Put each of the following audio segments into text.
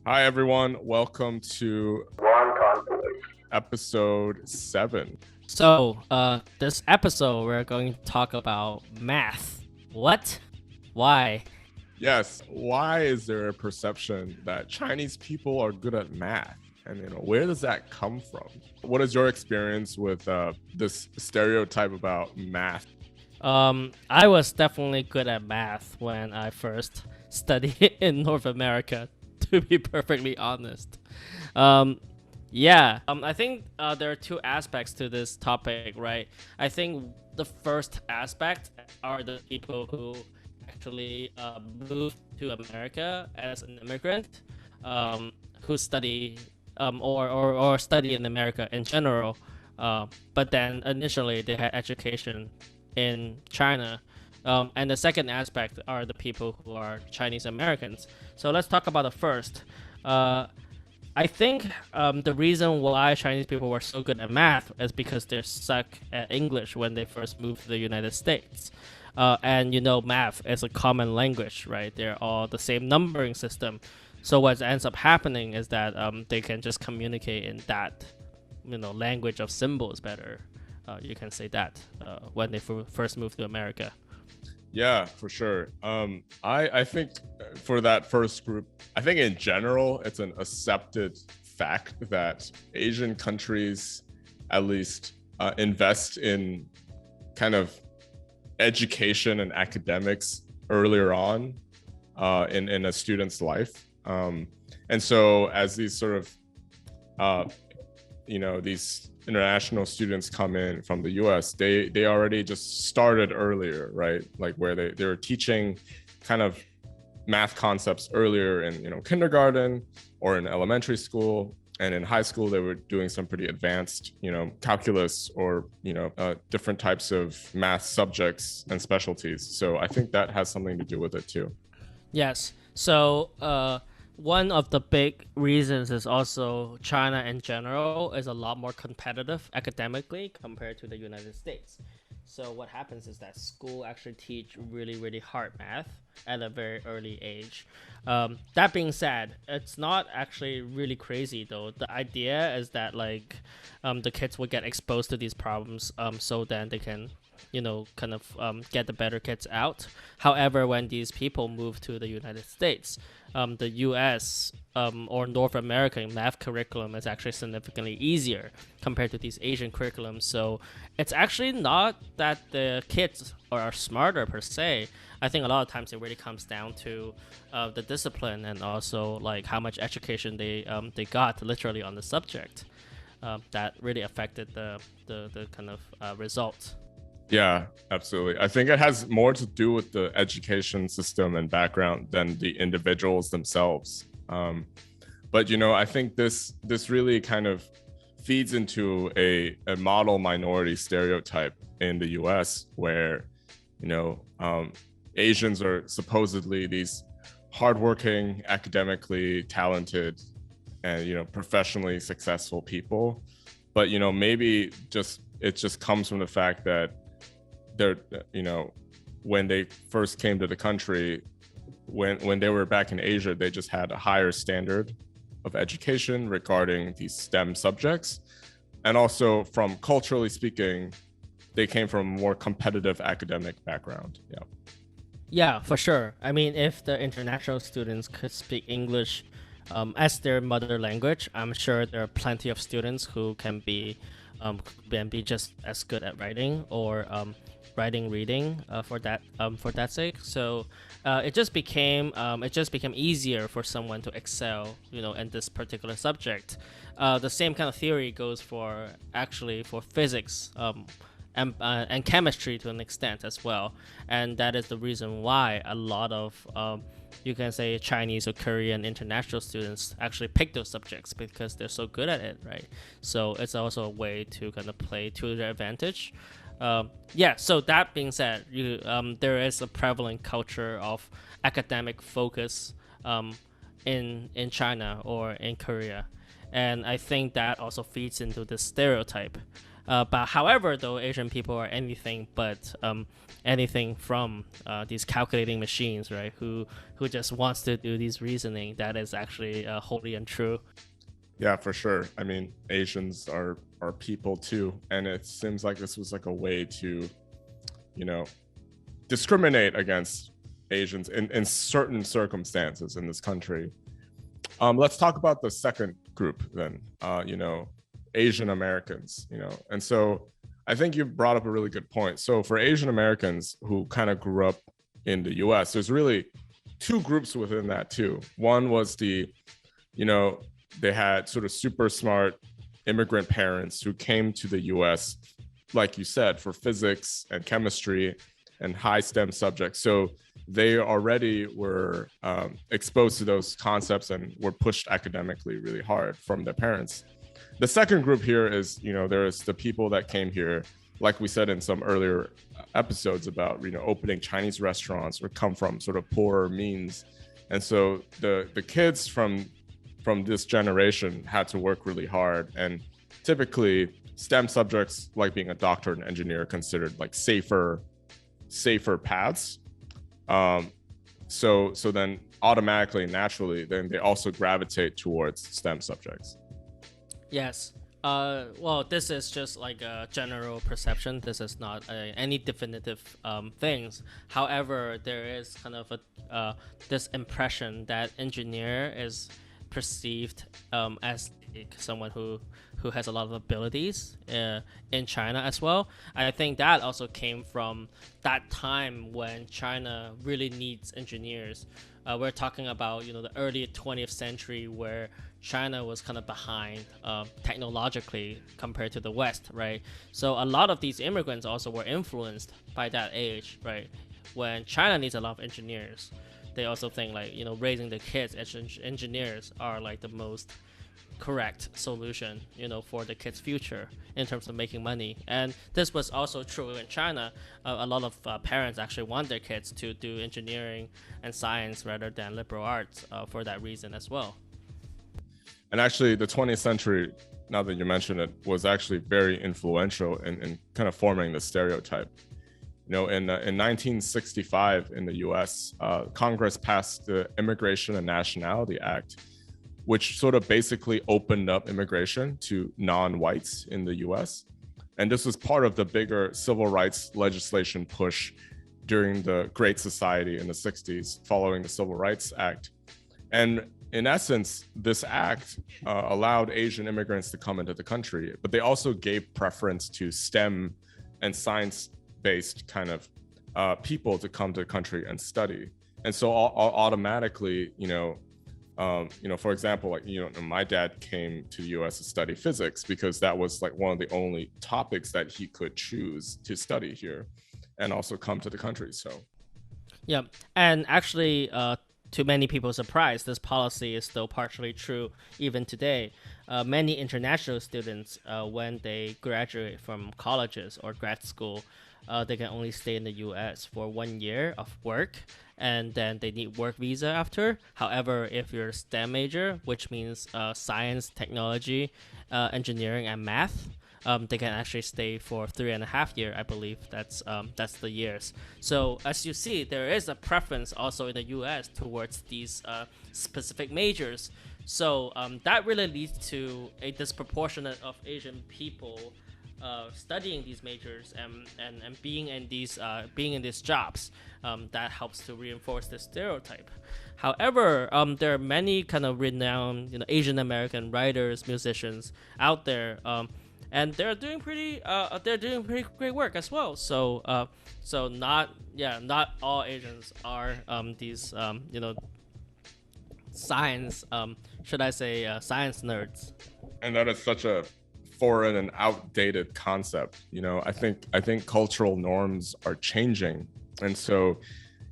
Hi, everyone. Welcome to Wonton Boys. episode 7. This episode, we're going to talk about math. What? Why? Yes, why is there a perception that Chinese people are good at math? And, where does that come from? What is your experience with this stereotype about math? I was definitely good at math when I first studied in North America, to be perfectly honest. Um, I think there are two aspects to this topic, right? I think the first aspect are the people who actually moved to America as an immigrant, who study or study in America in general, but then initially they had education in China. And the second aspect are the people who are Chinese Americans. So let's talk about the first. I think the reason why Chinese people were so good at math is because they suck at English when they first moved to the United States. And math is a common language, right? They're all the same numbering system. So what ends up happening is that they can just communicate in that, language of symbols better. You can say that when they first moved to America. Yeah, for sure. I think for that first group, I think in general, it's an accepted fact that Asian countries at least invest in kind of education and academics earlier on in a student's life. And so as these sort of, these international students come in from the US, they already just started earlier, right? Like where they were teaching kind of math concepts earlier in kindergarten or in elementary school, and in high school they were doing some pretty advanced calculus or different types of math subjects and specialties. So I think that has something to do with it too. Yes. So one of the big reasons is also China in general is a lot more competitive academically compared to the United States. So what happens is that school actually teach really, really hard math at a very early age. That being said, it's not actually really crazy though. The idea is that the kids will get exposed to these problems, so then they can kind of get the better kids out. However, when these people move to the United States, the US or North American math curriculum is actually significantly easier compared to these Asian curriculums. So it's actually not that the kids are smarter per se. I think a lot of times it really comes down to the discipline and also like how much education they got literally on the subject. That really affected the kind of result. Yeah, absolutely. I think it has more to do with the education system and background than the individuals themselves. But I think this really kind of feeds into a model minority stereotype in the U.S. where Asians are supposedly these hardworking, academically talented, and professionally successful people. But maybe it just comes from the fact that they're when they first came to the country, when they were back in Asia, they just had a higher standard of education regarding these STEM subjects, and also from culturally speaking, they came from a more competitive academic background. Yeah, for sure. I mean, if the international students could speak English as their mother language, I'm sure there are plenty of students who can be just as good at writing or writing, reading for that sake. So it just became easier for someone to excel, in this particular subject. The same kind of theory goes for physics. And chemistry to an extent as well, and that is the reason why a lot of you can say Chinese or Korean international students actually pick those subjects because they're so good at it, right? So it's also a way to kind of play to their advantage. So that being said, there is a prevalent culture of academic focus in China or in Korea, and I think that also feeds into this stereotype. But however, though, Asian people are anything but anything from these calculating machines, right? Who just wants to do these reasoning that is actually wholly untrue. Yeah, for sure. I mean, Asians are people too, and it seems like this was like a way to, you know, discriminate against Asians in certain circumstances in this country. Let's talk about the second group then. Asian Americans. And so I think you brought up a really good point. So for Asian Americans who kind of grew up in the U.S., there's really two groups within that too. One was they had sort of super smart immigrant parents who came to the US, like you said, for physics and chemistry and high STEM subjects. So they already were exposed to those concepts and were pushed academically really hard from their parents. The second group here is, there's the people that came here, like we said in some earlier episodes about, opening Chinese restaurants or come from sort of poorer means. And so the kids from this generation had to work really hard, and typically STEM subjects like being a doctor and engineer are considered like safer paths. So then automatically, naturally, then they also gravitate towards STEM subjects. Yes. Well, this is just like a general perception. This is not any definitive things. However, there is kind of this impression that engineer is perceived as like someone who has a lot of abilities in China as well. I think that also came from that time when China really needs engineers. We're talking about the early 20th century, where China was kind of behind technologically compared to the West, right? So a lot of these immigrants also were influenced by that age, right? When China needs a lot of engineers, they also think like raising the kids as engineers are like the most correct solution for the kids' future in terms of making money. And this was also true in China. A lot of parents actually want their kids to do engineering and science rather than liberal arts for that reason as well. And actually the 20th century, now that you mention it, was actually very influential in kind of forming the stereotype. In 1965 in the US, Congress passed the Immigration and Nationality Act, which sort of basically opened up immigration to non-whites in the US. And this was part of the bigger civil rights legislation push during the Great Society in the 60s, following the Civil Rights Act. And in essence, this act allowed Asian immigrants to come into the country, but they also gave preference to STEM and science-based kind of people to come to the country and study. And so automatically, for example, like, my dad came to the US to study physics because that was like one of the only topics that he could choose to study here and also come to the country. So, yeah. And actually, to many people's surprise, this policy is still partially true even today. Many international students, when they graduate from colleges or grad school, they can only stay in the US for 1 year of work, and then they need work visa after. However, if you're a STEM major, which means science, technology, engineering, and math, they can actually stay for 3.5 years, I believe. That's the years. So as you see, there is a preference also in the US towards these specific majors. So that really leads to a disproportionate of Asian people studying these majors and being in these jobs. That helps to reinforce this stereotype. However, there are many kind of renowned Asian American writers, musicians out there, and they're doing pretty great work as well. So not all Asians are these science science nerds. And that is such a foreign and outdated concept. I think cultural norms are changing, and so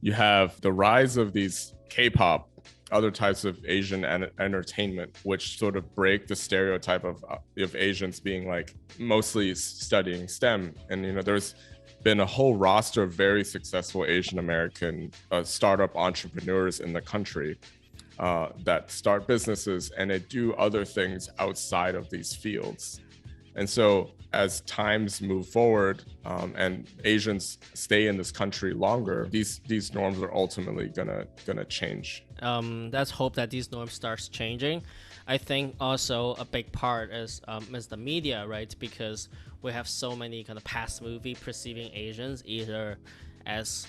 you have the rise of these K-pop, other types of Asian entertainment, which sort of break the stereotype of Asians being like mostly studying STEM. And there's been a whole roster of very successful Asian American startup entrepreneurs in the country that start businesses and they do other things outside of these fields. And so as times move forward, and Asians stay in this country longer, these norms are ultimately gonna change. Let's hope that these norms starts changing. I think also a big part is the media, right? Because we have so many kind of past movie perceiving Asians either as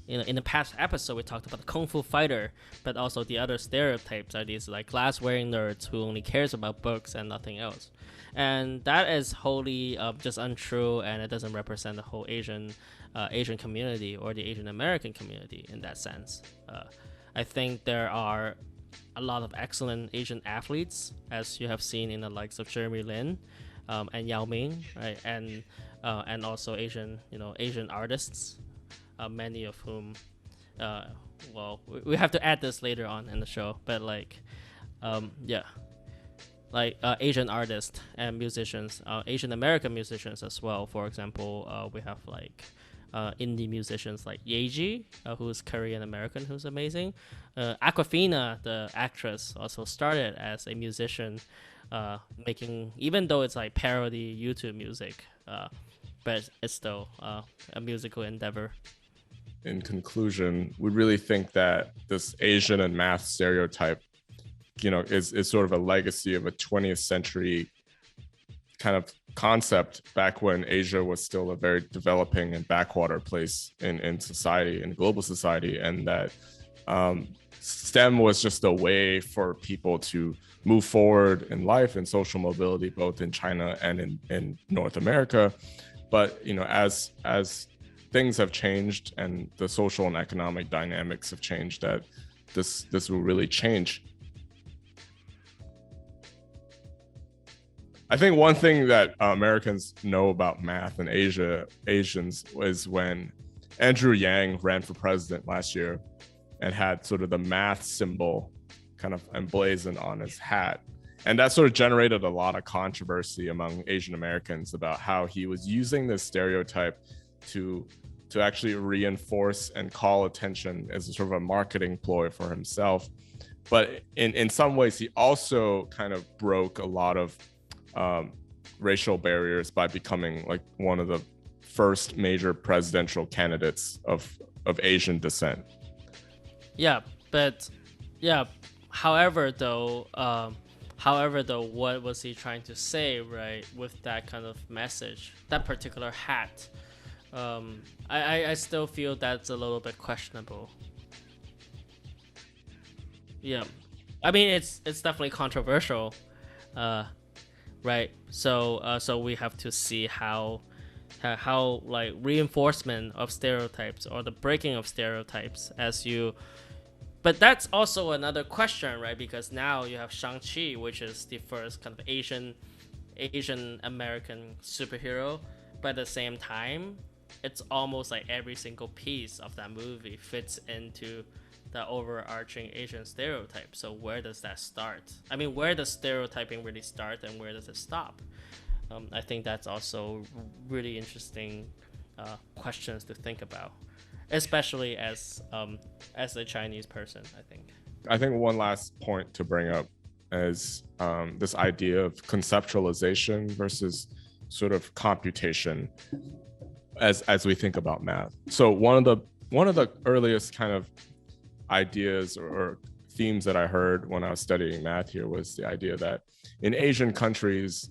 in the past episode we talked about the kung fu fighter, but also the other stereotypes are these like glass wearing nerds who only cares about books and nothing else, and that is wholly just untrue, and it doesn't represent the whole Asian community or the Asian American community in that sense. I think there are a lot of excellent Asian athletes, as you have seen in the likes of Jeremy Lin and Yao Ming, right? And also Asian artists, many of whom, well, we have to add this later on in the show, but Asian artists and musicians, Asian American musicians as well. For example, we have indie musicians like Yeji, who's Korean American, who's amazing. Aquafina, the actress, also started as a musician, making, even though it's like parody YouTube music, but it's still a musical endeavor. In conclusion, we really think that this Asian and math stereotype, is sort of a legacy of a 20th century kind of concept back when Asia was still a very developing and backwater place in society, in global society, and that STEM was just a way for people to move forward in life and social mobility, both in China and in North America. But as things have changed and the social and economic dynamics have changed, that this will really change. I think one thing that Americans know about math and Asians was when Andrew Yang ran for president last year and had sort of the math symbol kind of emblazoned on his hat. And that sort of generated a lot of controversy among Asian Americans about how he was using this stereotype to actually reinforce and call attention as a sort of a marketing ploy for himself. But in some ways, he also kind of broke a lot of racial barriers by becoming like one of the first major presidential candidates of Asian descent. However though, what was he trying to say, right, with that kind of message, that particular hat? I still feel that's a little bit questionable. Yeah, I mean it's definitely controversial, right? So we have to see how like reinforcement of stereotypes or the breaking of stereotypes but that's also another question, right? Because now you have Shang-Chi, which is the first kind of Asian American superhero, but at the same time it's almost like every single piece of that movie fits into the overarching Asian stereotype. So where does that start? I mean, where does stereotyping really start and where does it stop? I think that's also really interesting questions to think about, especially as a Chinese person. I think one last point to bring up is this idea of conceptualization versus sort of computation as we think about math. So one of the earliest kind of ideas or themes that I heard when I was studying math here was the idea that in Asian countries,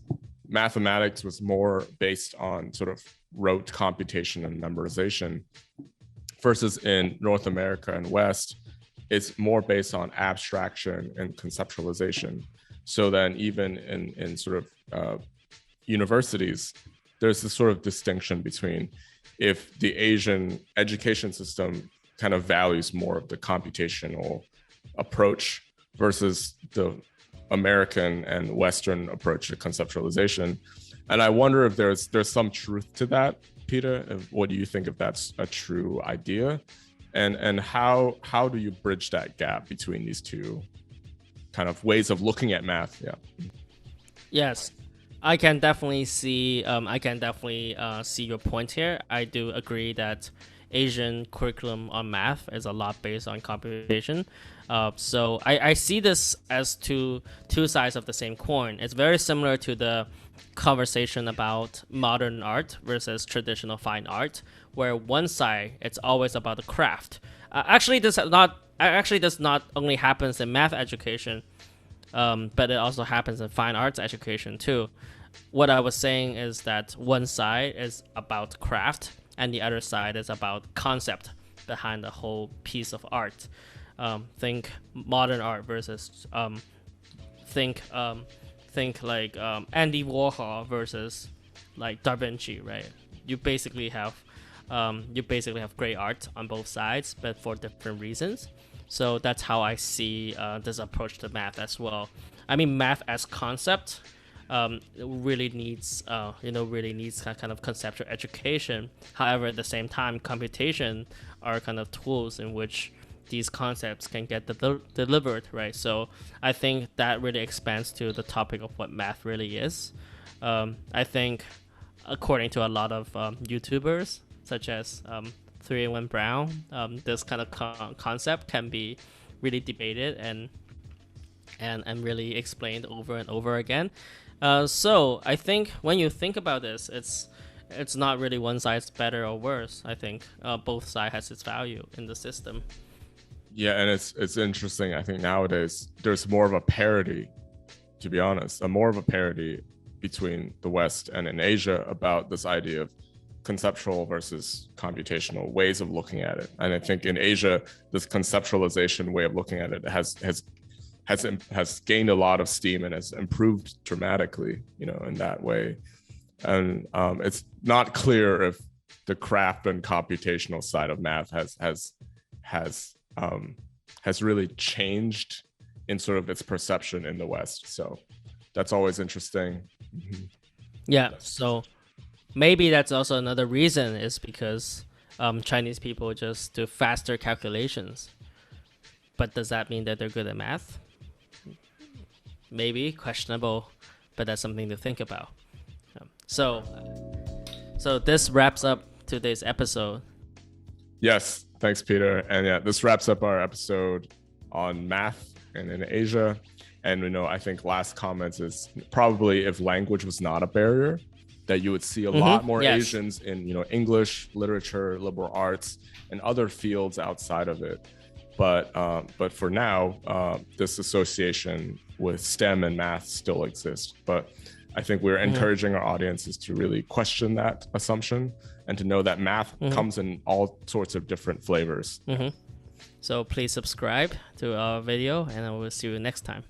mathematics was more based on sort of rote computation and memorization, versus in North America and West, it's more based on abstraction and conceptualization. So then even in sort of universities, there's this sort of distinction between if the Asian education system kind of values more of the computational approach versus the American and Western approach to conceptualization. And I wonder if there's some truth to that, Peter. What do you think if that's a true idea? And how do you bridge that gap between these two kind of ways of looking at math? Yeah. Yes, I can definitely see. See your point here. I do agree that Asian curriculum on math is a lot based on computation. So I see this as two sides of the same coin. It's very similar to the conversation about modern art versus traditional fine art, where one side it's always about the craft. Actually, this not only happens in math education, but it also happens in fine arts education too. What I was saying is that one side is about craft and the other side is about concept behind the whole piece of art. Think modern art versus think like Andy Warhol versus like Da Vinci, right? You basically have great art on both sides, but for different reasons. So that's how I see this approach to math as well. I mean, math as concept really needs kind of conceptual education. However, at the same time, computation are kind of tools in which these concepts can get delivered, right? So I think that really expands to the topic of what math really is. I think, according to a lot of YouTubers, such as 3-in-1 Brown, this kind of concept can be really debated and really explained over and over again. So I think when you think about this, it's not really one side's better or worse. I think both sides has its value in the system. Yeah, and it's interesting. I think nowadays there's more of a parity, to be honest, more of a parity between the West and in Asia about this idea of conceptual versus computational ways of looking at it. And I think in Asia, this conceptualization way of looking at it has gained a lot of steam and has improved dramatically, in that way. And it's not clear if the craft and computational side of math has really changed in sort of its perception in the West. So that's always interesting. Mm-hmm. Yeah. So maybe that's also another reason is because Chinese people just do faster calculations. But does that mean that they're good at math? Maybe questionable, but that's something to think about. So this wraps up today's episode. Yes, thanks, Peter. And yeah, this wraps up our episode on math and in Asia. And I think last comments is probably if language was not a barrier, that you would see a lot more Asians in English, literature, liberal arts, and other fields outside of it. But for now, this association with STEM and math still exists. But I think we're encouraging our audiences to really question that assumption and to know that math comes in all sorts of different flavors. So please subscribe to our video, and I will see you next time.